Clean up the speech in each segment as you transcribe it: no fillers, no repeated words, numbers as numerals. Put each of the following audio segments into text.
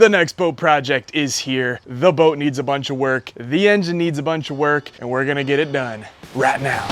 The next boat project is here. The boat needs a bunch of work. The engine needs a bunch of work, and we're gonna get it done right now.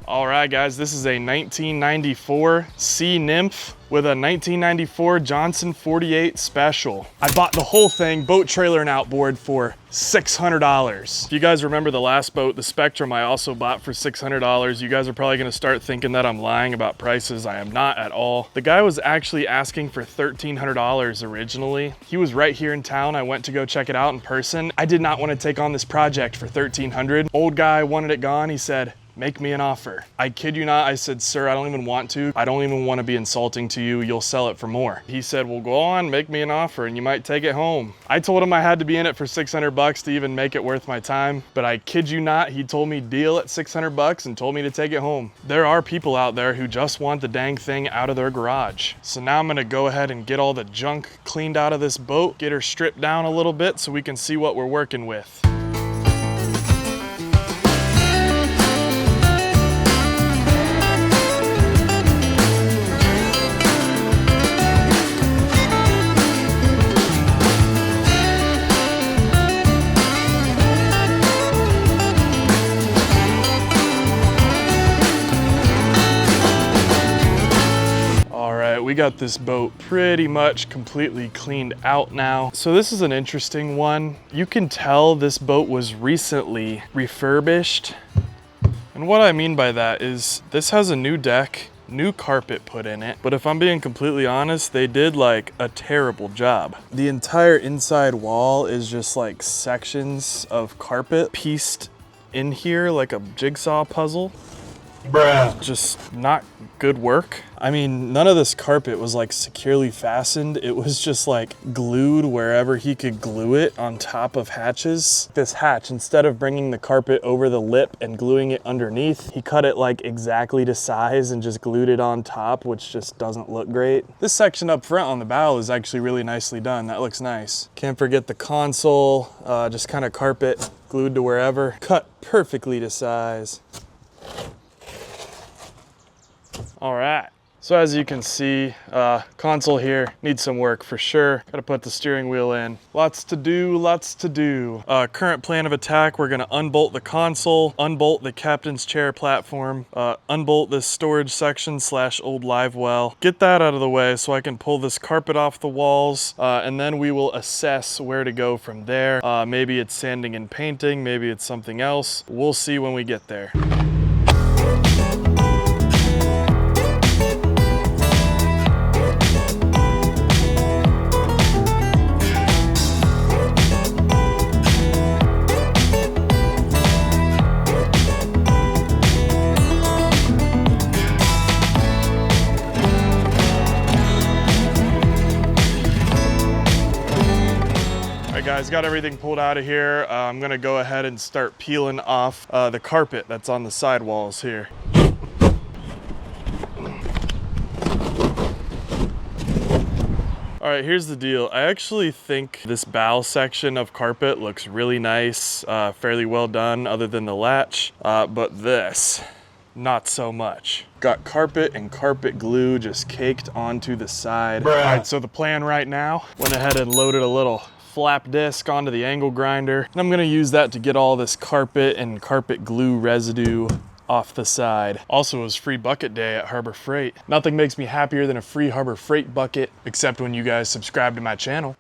All right, guys, this is a 1994 Sea Nymph with a 1994 Johnson 48 Special. I bought the whole thing, boat, trailer, and outboard for $600. If you guys remember the last boat, the Spectrum, I also bought for $600. You guys are probably gonna start thinking that I'm lying about prices. I am not at all. The guy was actually asking for $1,300 originally. He was right here in town. I went to go check it out in person. I did not want to take on this project for $1,300. Old guy wanted it gone. He said, make me an offer. I kid you not, I said, sir, I don't even want to. I don't even want to be insulting to you. You'll sell it for more. He said, well, go on, make me an offer and you might take it home. I told him I had to be in it for $600 to even make it worth my time. But I kid you not, he told me deal at $600 and told me to take it home. There are people out there who just want the dang thing out of their garage. So now I'm gonna go ahead and get all the junk cleaned out of this boat, get her stripped down a little bit so we can see what we're working with. We got this boat pretty much completely cleaned out now. So this is an interesting one. You can tell this boat was recently refurbished. And what I mean by that is this has a new deck, new carpet put in it. But if I'm being completely honest, they did like a terrible job. The entire inside wall is just like sections of carpet pieced in here like a jigsaw puzzle. Bruh. Just not good work. I mean, none of this carpet was like securely fastened. It was just like glued wherever he could glue it on top of hatches. This hatch, instead of bringing the carpet over the lip and gluing it underneath, he cut it like exactly to size and just glued it on top, which just doesn't look great. This section up front on the bow is actually really nicely done. That looks nice. Can't forget the console, just kind of carpet glued to wherever. Cut perfectly to size. All right, so as you can see, console here needs some work for sure. Gotta put the steering wheel in. Lots to do, lots to do. Current plan of attack, we're gonna unbolt the console, unbolt the captain's chair platform, unbolt this storage section / old live well. Get that out of the way so I can pull this carpet off the walls, and then we will assess where to go from there. Maybe it's sanding and painting, maybe it's something else. We'll see when we get there. Guys, got everything pulled out of here. I'm gonna go ahead and start peeling off the carpet that's on the sidewalls here. All right, here's the deal. I actually think this bow section of carpet looks really nice, fairly well done other than the latch, but this, not so much. Got carpet and carpet glue just caked onto the side. Bruh. All right, so the plan right now, went ahead and loaded a little flap disc onto the angle grinder. And I'm gonna use that to get all this carpet and carpet glue residue off the side. Also, it was free bucket day at Harbor Freight. Nothing makes me happier than a free Harbor Freight bucket, except when you guys subscribe to my channel.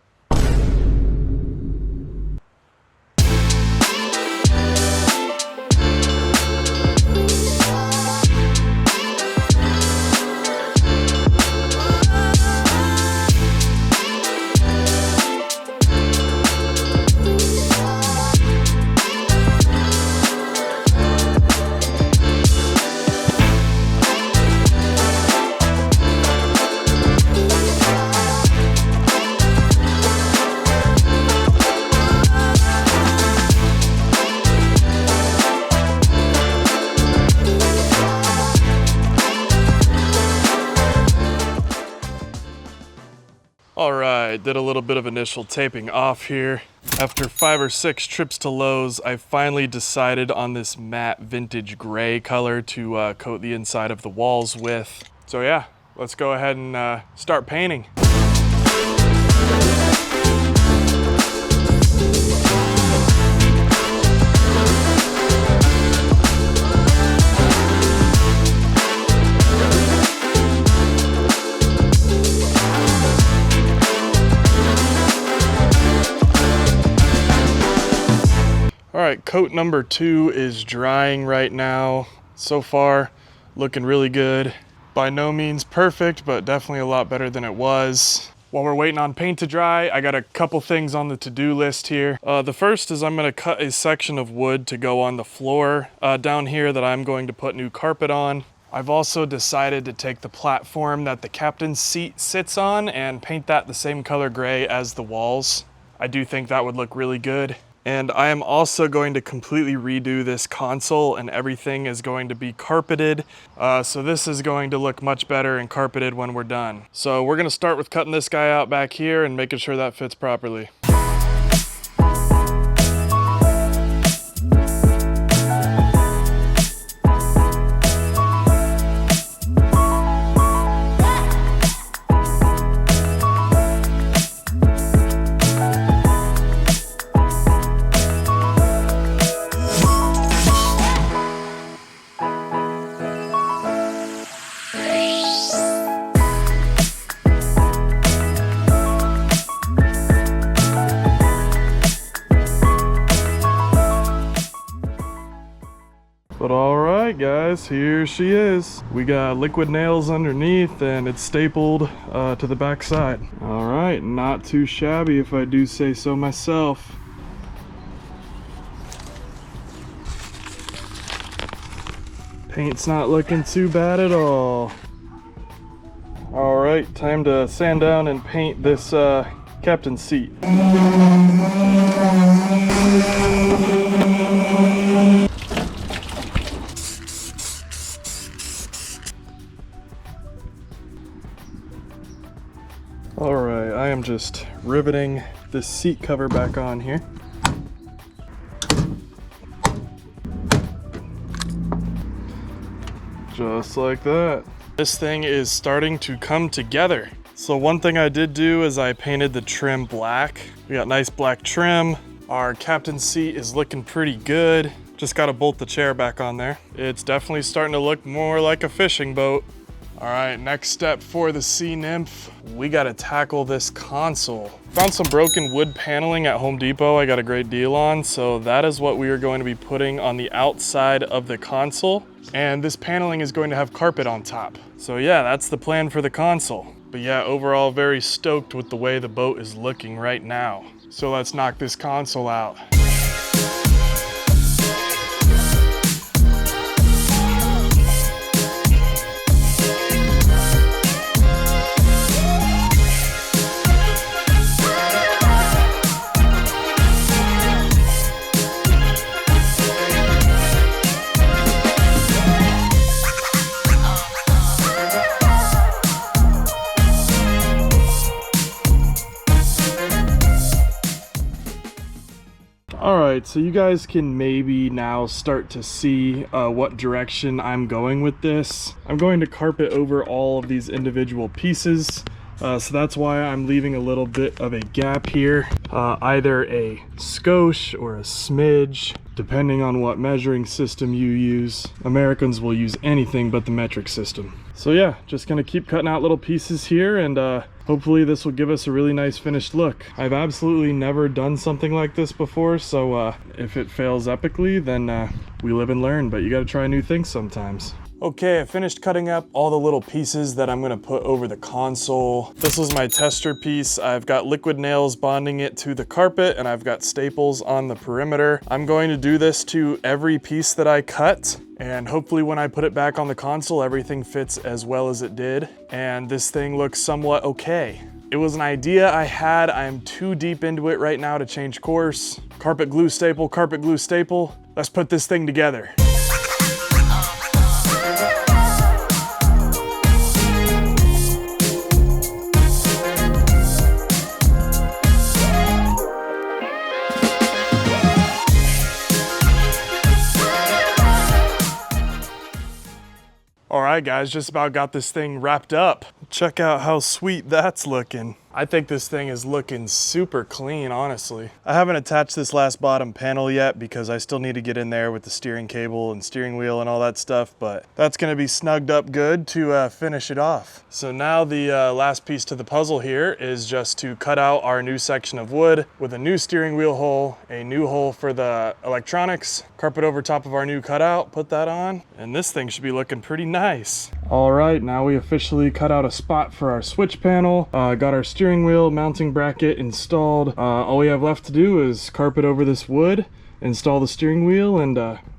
right, did a little bit of initial taping off here. After 5 or 6 trips to Lowe's, I finally decided on this matte vintage gray color to coat the inside of the walls with. So yeah, let's go ahead and start painting. All right, coat number 2 is drying right now. So far, looking really good. By no means perfect, but definitely a lot better than it was. While we're waiting on paint to dry, I got a couple things on the to-do list here. The first is I'm gonna cut a section of wood to go on the floor down here that I'm going to put new carpet on. I've also decided to take the platform that the captain's seat sits on and paint that the same color gray as the walls. I do think that would look really good. And I am also going to completely redo this console, and everything is going to be carpeted. So this is going to look much better and carpeted when we're done. So we're gonna start with cutting this guy out back here and making sure that fits properly. But all right, guys, here she is. We got liquid nails underneath and it's stapled to the back side. All right, not too shabby if I do say so myself. Paint's not looking too bad at all. All right, time to sand down and paint this captain's seat. All right, I am just riveting this seat cover back on here. Just like that. This thing is starting to come together. So one thing I did do is I painted the trim black. We got nice black trim. Our captain's seat is looking pretty good. Just gotta bolt the chair back on there. It's definitely starting to look more like a fishing boat. All right, next step for the Sea Nymph, we gotta tackle this console. Found some broken wood paneling at Home Depot I got a great deal on, so that is what we are going to be putting on the outside of the console. And this paneling is going to have carpet on top. So yeah, that's the plan for the console. But yeah, overall very stoked with the way the boat is looking right now. So let's knock this console out. Alright, so you guys can maybe now start to see what direction I'm going with this. I'm going to carpet over all of these individual pieces, so that's why I'm leaving a little bit of a gap here. Either a skosh or a smidge, depending on what measuring system you use. Americans will use anything but the metric system. So yeah, just gonna keep cutting out little pieces here, and hopefully this will give us a really nice finished look. I've absolutely never done something like this before, so if it fails epically, then we live and learn, but you gotta try new things sometimes. Okay, I finished cutting up all the little pieces that I'm gonna put over the console. This was my tester piece. I've got liquid nails bonding it to the carpet, and I've got staples on the perimeter. I'm going to do this to every piece that I cut, and hopefully when I put it back on the console, everything fits as well as it did, and this thing looks somewhat okay. It was an idea I had. I'm too deep into it right now to change course. Carpet glue staple, carpet glue staple. Let's put this thing together. All right, guys, just about got this thing wrapped up. Check out how sweet that's looking. I think this thing is looking super clean, honestly. I haven't attached this last bottom panel yet because I still need to get in there with the steering cable and steering wheel and all that stuff, but that's gonna be snugged up good to finish it off. So now the last piece to the puzzle here is just to cut out our new section of wood with a new steering wheel hole, a new hole for the electronics, carpet over top of our new cutout, put that on, and this thing should be looking pretty nice. All right, now we officially cut out a spot for our switch panel, got our steering wheel mounting bracket installed. All we have left to do is carpet over this wood, install the steering wheel, and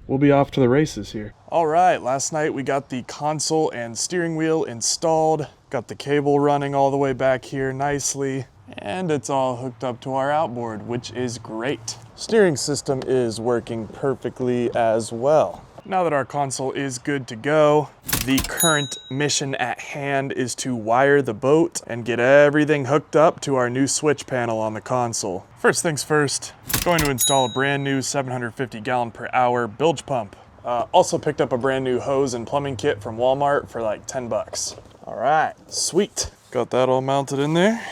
we'll be off to the races here. All right, last night we got the console and steering wheel installed, got the cable running all the way back here nicely, and it's all hooked up to our outboard, which is great. Steering system is working perfectly as well. Now that our console is good to go, the current mission at hand is to wire the boat and get everything hooked up to our new switch panel on the console. First things first, going to install a brand new 750 gallon per hour bilge pump. Also picked up a brand new hose and plumbing kit from Walmart for like 10 bucks. All right, sweet. Got that all mounted in there.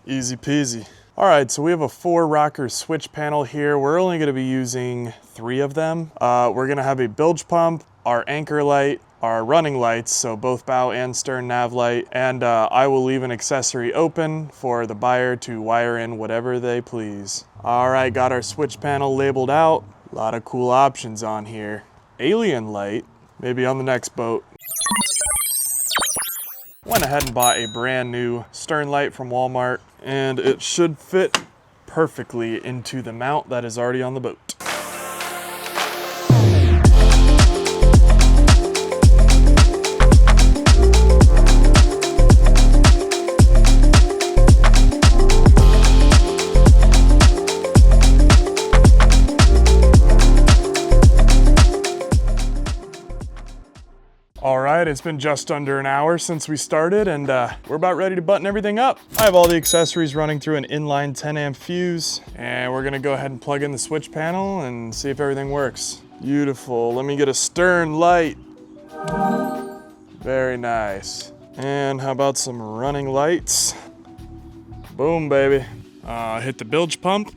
Easy peasy. All right, so we have a 4-rocker switch panel here. We're only gonna be using 3 of them. We're gonna have a bilge pump, our anchor light, our running lights, so both bow and stern nav light, and I will leave an accessory open for the buyer to wire in whatever they please. All right, got our switch panel labeled out. A lot of cool options on here. Alien light, maybe on the next boat. Went ahead and bought a brand new stern light from Walmart, and it should fit perfectly into the mount that is already on the boat. All right, it's been just under an hour since we started, and we're about ready to button everything up. I have all the accessories running through an inline 10 amp fuse, and we're gonna go ahead and plug in the switch panel and see if everything works. Beautiful, let me get a stern light. Very nice. And how about some running lights? Boom, baby. Hit the bilge pump.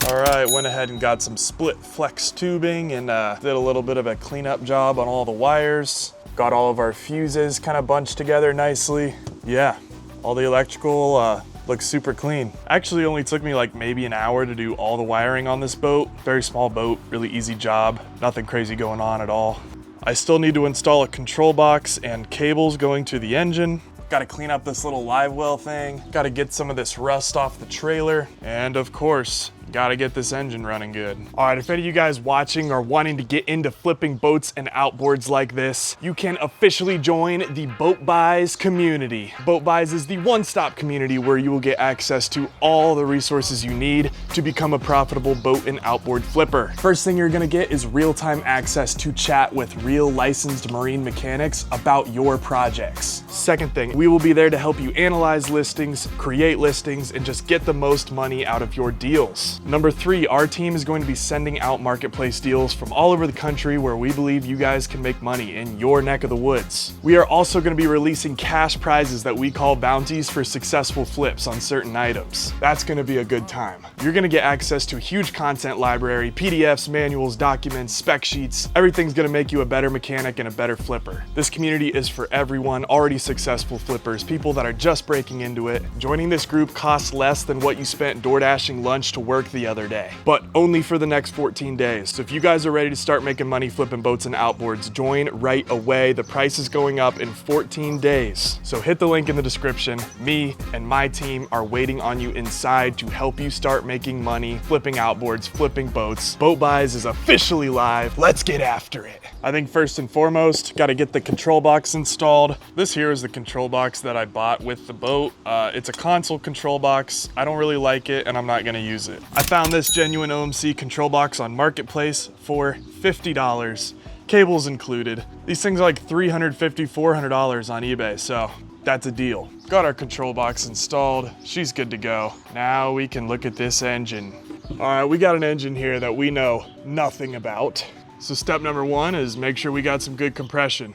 All right, went ahead and got some split flex tubing and did a little bit of a cleanup job on all the wires. Got all of our fuses kind of bunched together nicely. Yeah, all the electrical looks super clean. Actually only took me like maybe an hour to do all the wiring on this boat. Very small boat, really easy job. Nothing crazy going on at all. I still need to install a control box and cables going to the engine. Got to clean up this little live well thing. Got to get some of this rust off the trailer. And of course, gotta get this engine running good. All right, if any of you guys watching are wanting to get into flipping boats and outboards like this, you can officially join the Boat Buys community. Boat Buys is the one-stop community where you will get access to all the resources you need to become a profitable boat and outboard flipper. First thing you're gonna get is real-time access to chat with real licensed marine mechanics about your projects. Second thing, we will be there to help you analyze listings, create listings, and just get the most money out of your deals. Number 3, our team is going to be sending out marketplace deals from all over the country where we believe you guys can make money in your neck of the woods. We are also going to be releasing cash prizes that we call bounties for successful flips on certain items. That's going to be a good time. You're going to get access to a huge content library, PDFs, manuals, documents, spec sheets. Everything's going to make you a better mechanic and a better flipper. This community is for everyone, already successful flippers, people that are just breaking into it. Joining this group costs less than what you spent door dashing lunch to work the other day, but only for the next 14 days. So if you guys are ready to start making money flipping boats and outboards, join right away. The price is going up in 14 days. So hit the link in the description. Me and my team are waiting on you inside to help you start making money flipping outboards, flipping boats. Boat Buys is officially live. Let's get after it. I think first and foremost, got to get the control box installed. This here is the control box that I bought with the boat. It's a console control box. I don't really like it and I'm not gonna use it. I found this genuine OMC control box on Marketplace for $50, cables included. These things are like $350, $400 on eBay, so that's a deal. Got our control box installed. She's good to go. Now we can look at this engine. All right, we got an engine here that we know nothing about. So step number one is make sure we got some good compression.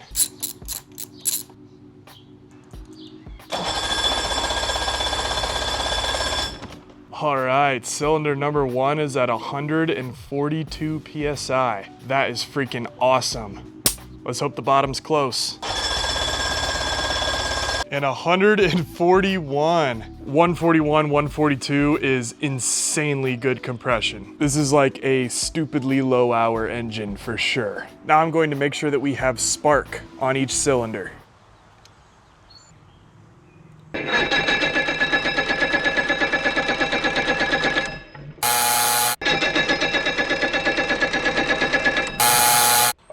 All right, cylinder number one is at 142 PSI. That is freaking awesome. Let's hope the bottom's close. And 141. 141, 142 is insanely good compression. This is like a stupidly low hour engine for sure. Now I'm going to make sure that we have spark on each cylinder.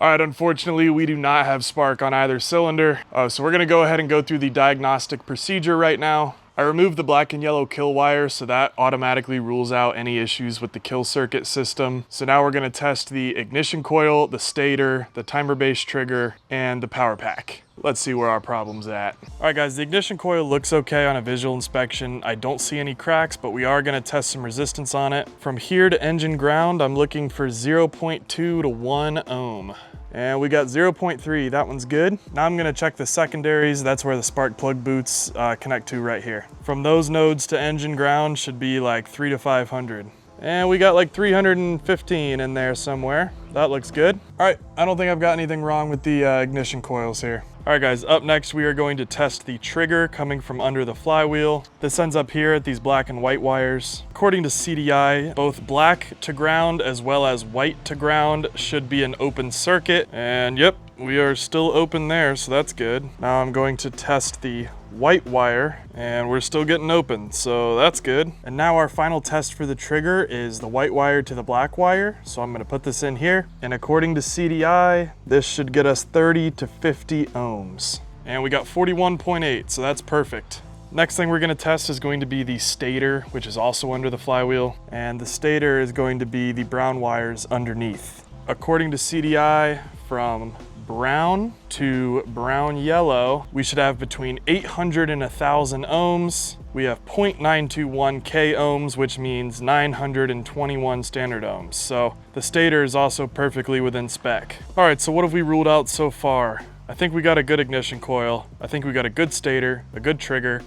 All right, unfortunately, we do not have spark on either cylinder. So we're gonna go ahead and go through the diagnostic procedure right now. I removed the black and yellow kill wire, so that automatically rules out any issues with the kill circuit system. So now we're gonna test the ignition coil, the stator, the timer-based trigger, and the power pack. Let's see where our problem's at. All right, guys, the ignition coil looks okay on a visual inspection. I don't see any cracks, but we are gonna test some resistance on it. From here to engine ground, I'm looking for 0.2 to 1 ohm. And we got 0.3, that one's good. Now I'm gonna check the secondaries. That's where the spark plug boots connect to right here. From those nodes to engine ground should be like 300 to 500. And we got like 315 in there somewhere. That looks good. All right, I don't think I've got anything wrong with the ignition coils here. All right, guys, up next we are going to test the trigger coming from under the flywheel. This ends up here at these black and white wires. According to CDI, both black to ground as well as white to ground should be an open circuit. And yep, we are still open there, so that's good. Now I'm going to test the white wire and we're still getting open, so that's good. And now our final test for the trigger is the white wire to the black wire. So I'm gonna put this in here, and according to CDI, this should get us 30 to 50 ohms. And we got 41.8, so that's perfect. Next thing we're gonna test is going to be the stator, which is also under the flywheel. And the stator is going to be the brown wires underneath. According to CDI, from brown to brown yellow, we should have between 800 and 1,000 ohms. We have 0.921 K ohms, which means 921 standard ohms. So the stator is also perfectly within spec. All right, so what have we ruled out so far? I think we got a good ignition coil. I think we got a good stator, a good trigger.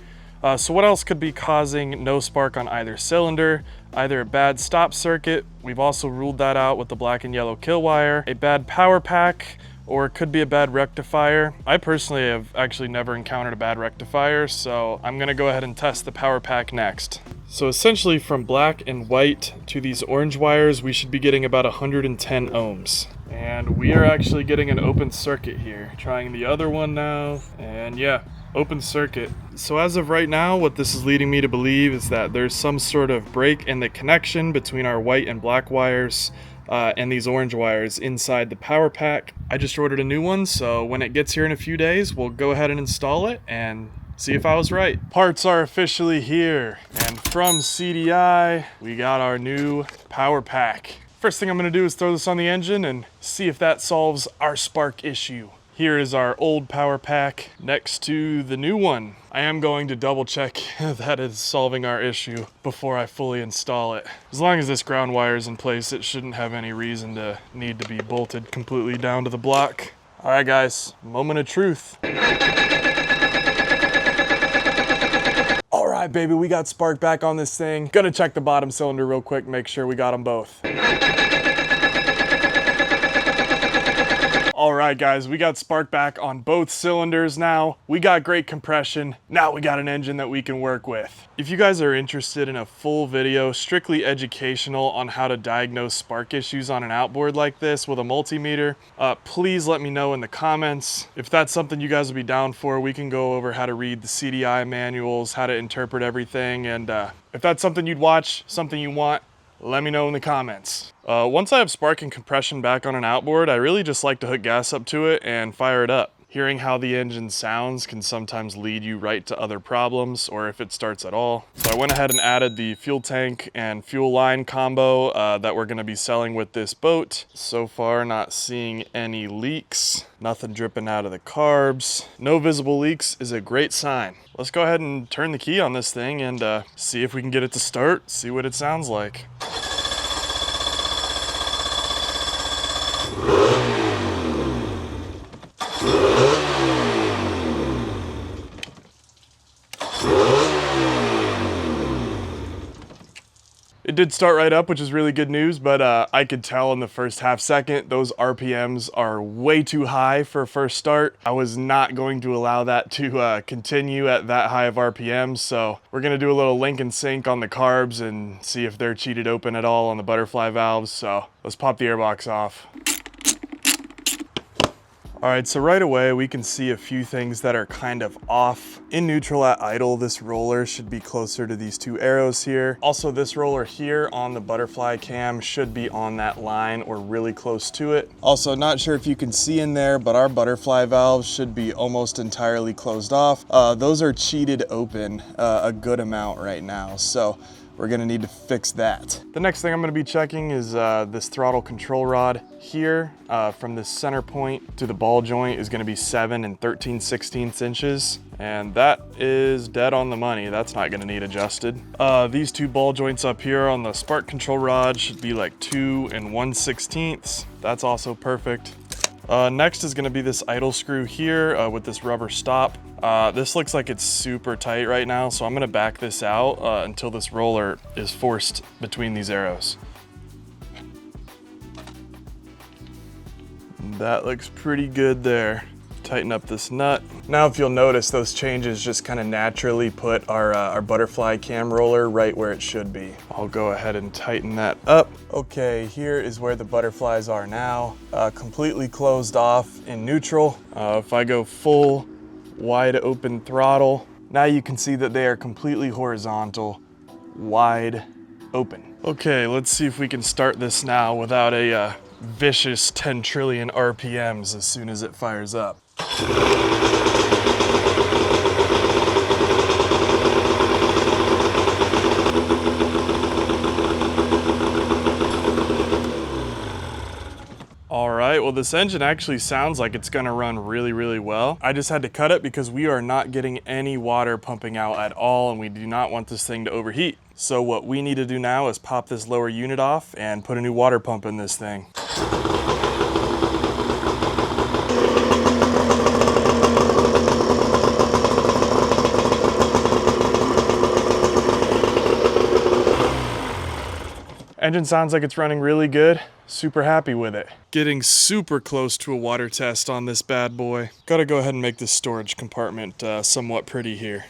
So what else could be causing no spark on either cylinder? Either a bad stop circuit, we've also ruled that out with the black and yellow kill wire, a bad power pack, or it could be a bad rectifier. I personally have actually never encountered a bad rectifier, so I'm gonna go ahead and test the power pack next. So essentially from black and white to these orange wires, we should be getting about 110 ohms. And we are actually getting an open circuit here. Trying the other one now, and yeah, open circuit. So as of right now, what this is leading me to believe is that there's some sort of break in the connection between our white and black wires and these orange wires inside the power pack. I just ordered a new one, so when it gets here in a few days, we'll go ahead and install it and see if I was right. Parts are officially here, and from CDI, we got our new power pack. First thing I'm gonna do is throw this on the engine and see if that solves our spark issue. Here is our old power pack next to the new one. I am going to double check that it's solving our issue before I fully install it. As long as this ground wire is in place, it shouldn't have any reason to need to be bolted completely down to the block. All right, guys, moment of truth. All right, baby, we got spark back on this thing. Gonna check the bottom cylinder real quick, make sure we got them both. All right, guys, we got spark back on both cylinders now. We got great compression. Now we got an engine that we can work with. If you guys are interested in a full video, strictly educational on how to diagnose spark issues on an outboard like this with a multimeter, please let me know in the comments. If that's something you guys would be down for, we can go over how to read the CDI manuals, how to interpret everything. And if that's something you'd watch, something you want, let me know in the comments. Once I have spark and compression back on an outboard, I really just like to hook gas up to it and fire it up. Hearing how the engine sounds can sometimes lead you right to other problems, or if it starts at all. So I went ahead and added the fuel tank and fuel line combo that we're gonna be selling with this boat. So far, not seeing any leaks, nothing dripping out of the carbs. No visible leaks is a great sign. Let's go ahead and turn the key on this thing and see if we can get it to start, see what it sounds like. did start right up, which is really good news, but I could tell in the first half second, those RPMs are way too high for a first start. I was not going to allow that to continue at that high of RPMs, so we're gonna do a little link and sync on the carbs and see if they're cheated open at all on the butterfly valves. So let's pop the airbox off. All right, so right away we can see a few things that are kind of off. In neutral at idle, this roller should be closer to these two arrows here. Also, this roller here on the butterfly cam should be on that line or really close to it. Also, not sure if you can see in there, but our butterfly valves should be almost entirely closed off. Those are cheated open a good amount right now, so we're gonna need to fix that. The next thing I'm gonna be checking is this throttle control rod here. From this center point to the ball joint is gonna be 7 13/16 inches. And that is dead on the money. That's not gonna need adjusted. These two ball joints up here on the spark control rod should be like 2 1/16. That's also perfect. Next is gonna be this idle screw here with this rubber stop. This looks like it's super tight right now, so I'm gonna back this out until this roller is forced between these arrows. That looks pretty good there. Tighten up this nut. Now if you'll notice, those changes just kind of naturally put our butterfly cam roller right where it should be. I'll go ahead and tighten that up. Okay, here is where the butterflies are now. Completely closed off in neutral. If I go full wide open throttle, now you can see that they are completely horizontal, wide open. Okay, let's see if we can start this now without a vicious 10 trillion RPMs as soon as it fires up. All right, well, this engine actually sounds like it's gonna run really, really well. I just had to cut it because we are not getting any water pumping out at all, and we do not want this thing to overheat. So what we need to do now is pop this lower unit off and put a new water pump in this thing. Engine sounds like it's running really good. Super happy with it. Getting super close to a water test on this bad boy. Gotta go ahead and make this storage compartment somewhat pretty here.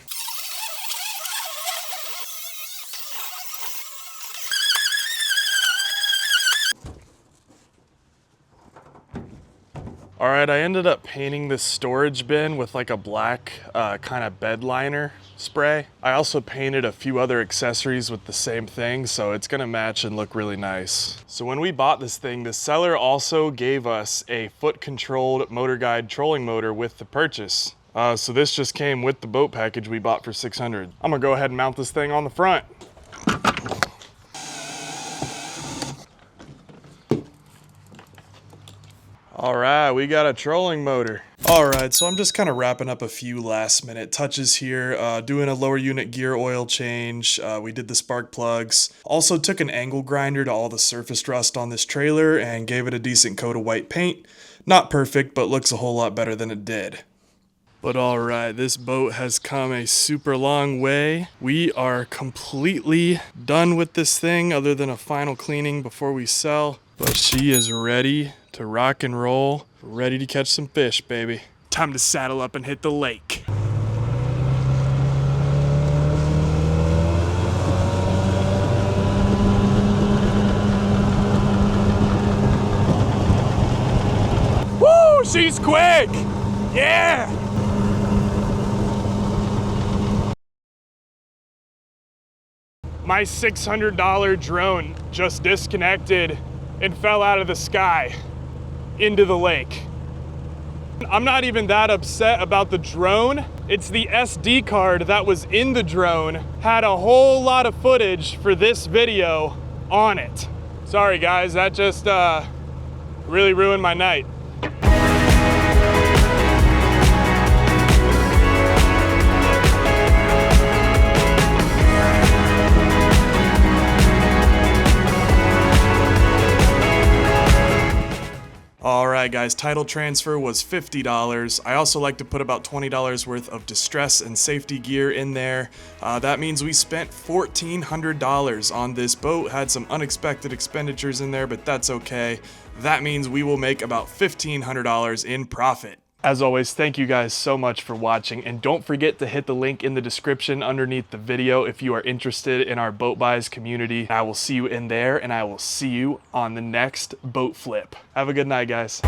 All right, I ended up painting this storage bin with like a black kind of bed liner spray. I also painted a few other accessories with the same thing, so it's gonna match and look really nice. So when we bought this thing, the seller also gave us a foot-controlled motor guide trolling motor with the purchase. So this just came with the boat package we bought for $600. I'm gonna go ahead and mount this thing on the front. All right, we got a trolling motor. All right, so I'm just kind of wrapping up a few last minute touches here, doing a lower unit gear oil change. We did the spark plugs. Also took an angle grinder to all the surface rust on this trailer and gave it a decent coat of white paint. Not perfect, but looks a whole lot better than it did. But all right, this boat has come a super long way. We are completely done with this thing other than a final cleaning before we sell. But she is ready to rock and roll, ready to catch some fish, baby. Time to saddle up and hit the lake. Woo, she's quick! Yeah! My $600 drone just disconnected and fell out of the sky into the lake. I'm not even that upset about the drone. It's the SD card that was in the drone had a whole lot of footage for this video on it. Sorry guys, that just really ruined my night. All right, right, guys, title transfer was $50. I also like to put about $20 worth of distress and safety gear in there. That means we spent $1,400 on this boat. Had some unexpected expenditures in there, but that's okay. That means we will make about $1,500 in profit. As always, thank you guys so much for watching, and don't forget to hit the link in the description underneath the video if you are interested in our boat buys community. I will see you in there, and I will see you on the next boat flip. Have a good night, guys.